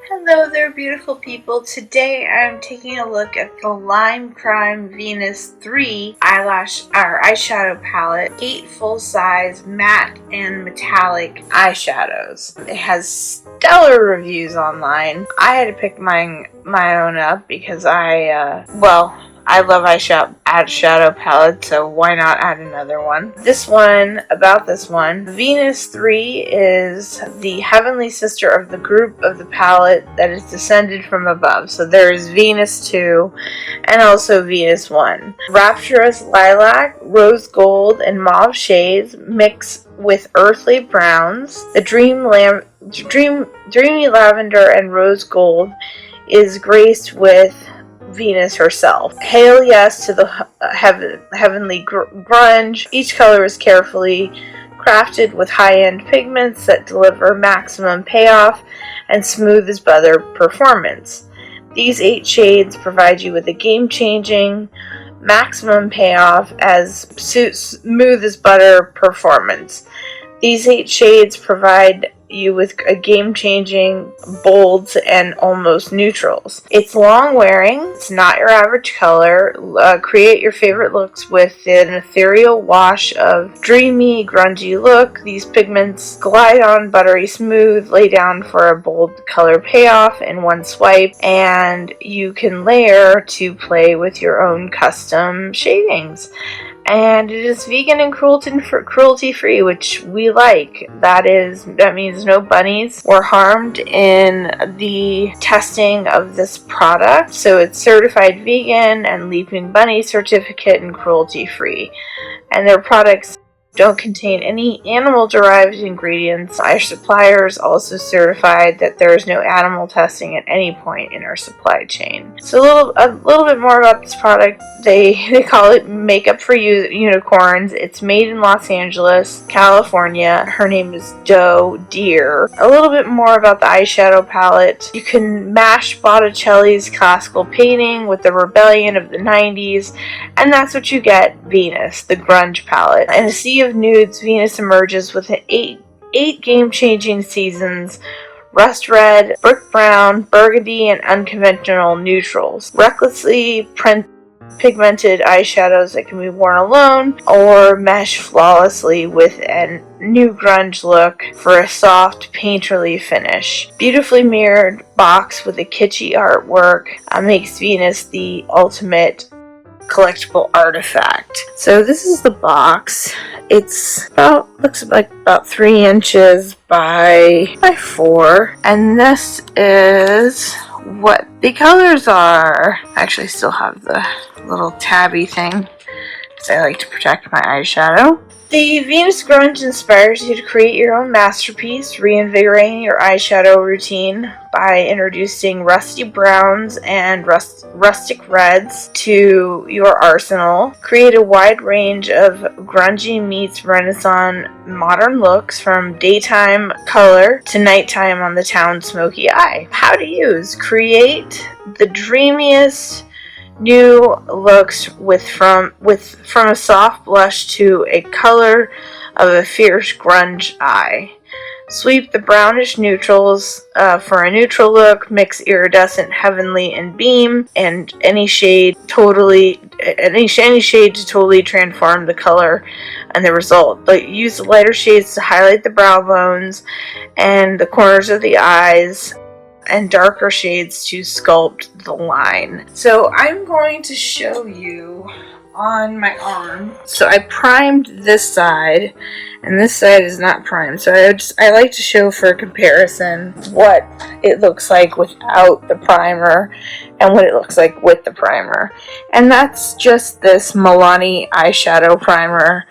Hello there, beautiful people. Today I'm taking a look at the Lime Crime Venus 3 eyeshadow palette. 8 full-size matte and metallic eyeshadows. It has stellar reviews online. I had to pick my own up because I love eyeshadow palettes, so why not add another one? About this one, Venus 3 is the heavenly sister of the group of the palette that is descended from above. So there is Venus 2 and also Venus 1. Rapturous lilac, rose gold, and mauve shades mix with earthly browns. The dreamy lavender and rose gold is graced with Venus herself. Hail yes to the heavenly grunge. Each color is carefully crafted with high-end pigments that deliver maximum payoff and smooth as butter performance. These 8 shades provide you with a game-changing maximum payoff as smooth as butter performance. These 8 shades provide you with a game-changing bolds and almost neutrals. It's long wearing, it's not your average color. Create your favorite looks with an ethereal wash of dreamy, grungy look. These pigments glide on buttery smooth, lay down for a bold color payoff in one swipe, and you can layer to play with your own custom shadings. And it is vegan and cruelty-free, which we like. That means no bunnies were harmed in the testing of this product. So it's certified vegan and Leaping Bunny certificate and cruelty-free. And their products don't contain any animal-derived ingredients. Our suppliers also certified that there is no animal testing at any point in our supply chain. So a little bit more about this product. They call it Makeup for Unicorns. It's made in Los Angeles, California. Her name is Doe Deer. A little bit more about the eyeshadow palette. You can mash Botticelli's classical painting with the rebellion of the 90s, and that's what you get. Venus, the grunge palette. In a sea of nudes, Venus emerges with 8 game-changing seasons: rust red, brick brown, burgundy, and unconventional neutrals. Recklessly pigmented eyeshadows that can be worn alone or mesh flawlessly with a new grunge look for a soft, painterly finish. Beautifully mirrored box with a kitschy artwork makes Venus the ultimate collectible artifact. So this is the box. It's looks like about 3 inches by 4, and this is what the colors are. I actually still have the little tabby thing because I like to protect my eyeshadow. The Venus Grunge inspires you to create your own masterpiece, reinvigorating your eyeshadow routine by introducing rusty browns and rustic reds to your arsenal. Create a wide range of grunge-meets-renaissance modern looks from daytime color to nighttime on the town smoky eye. How to use: create the dreamiest new looks from a soft blush to a color of a fierce grunge eye. Sweep the brownish neutrals for a neutral look. Mix iridescent, heavenly, and beam, and any shade to totally transform the color and the result. But use the lighter shades to highlight the brow bones and the corners of the eyes, and darker shades to sculpt the line. So I'm going to show you on my arm. So I primed this side, and this side is not primed. So I like to show for comparison what it looks like without the primer and what it looks like with the primer. And that's just this Milani eyeshadow primer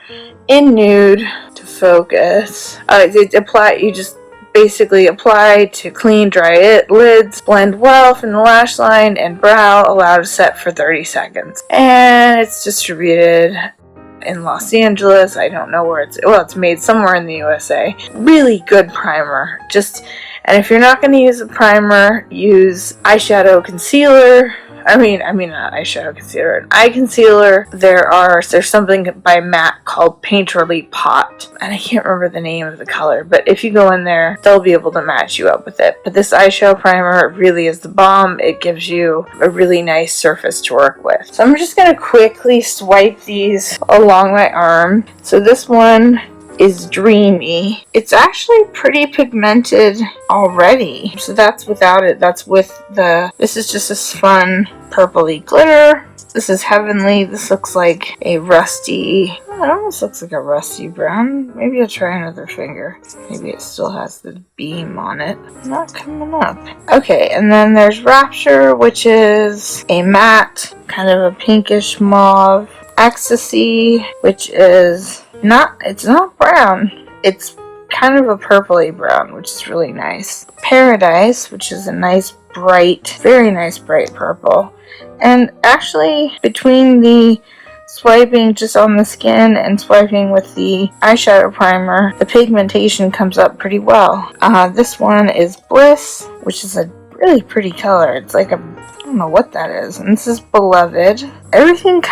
in nude to focus. You just basically apply to clean, dry lids, blend well from the lash line and brow, allow to set for 30 seconds. And it's distributed in Los Angeles. I don't know where it's made somewhere in the USA. Really good primer. And if you're not going to use a primer, use eyeshadow concealer, not eyeshadow concealer, an eye concealer. There's something by MAC called Painterly Pot, and I can't remember the name of the color, but if you go in there, they'll be able to match you up with it. But this eyeshadow primer really is the bomb. It gives you a really nice surface to work with. So I'm just going to quickly swipe these along my arm. So this one is Dreamy. It's actually pretty pigmented already. So that's without it. That's with this is just this fun purpley glitter. This is Heavenly. This looks like a rusty, it almost looks like a rusty brown. Maybe I'll try another finger. Maybe it still has the beam on it. Not coming up. Okay, and then there's Rapture, which is a matte, kind of a pinkish mauve. Ecstasy, which is it's not brown. It's kind of a purpley brown, which is really nice. Paradise, which is a nice bright, very nice bright purple. And actually, between the swiping just on the skin and swiping with the eyeshadow primer, the pigmentation comes up pretty well. This one is Bliss, which is a really pretty color. It's like I don't know what that is. And this is Beloved. Everything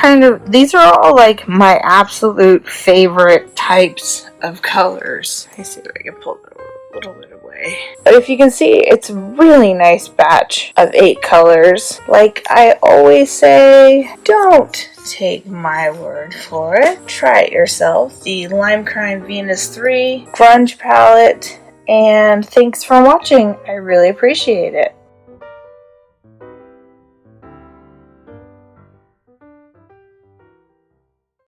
these are all like my absolute favorite types of colors. Let me see if I can pull it a little bit away. But if you can see, it's a really nice batch of 8 colors. Like I always say, don't take my word for it. Try it yourself. The Lime Crime Venus 3 Grunge Palette. And thanks for watching. I really appreciate it.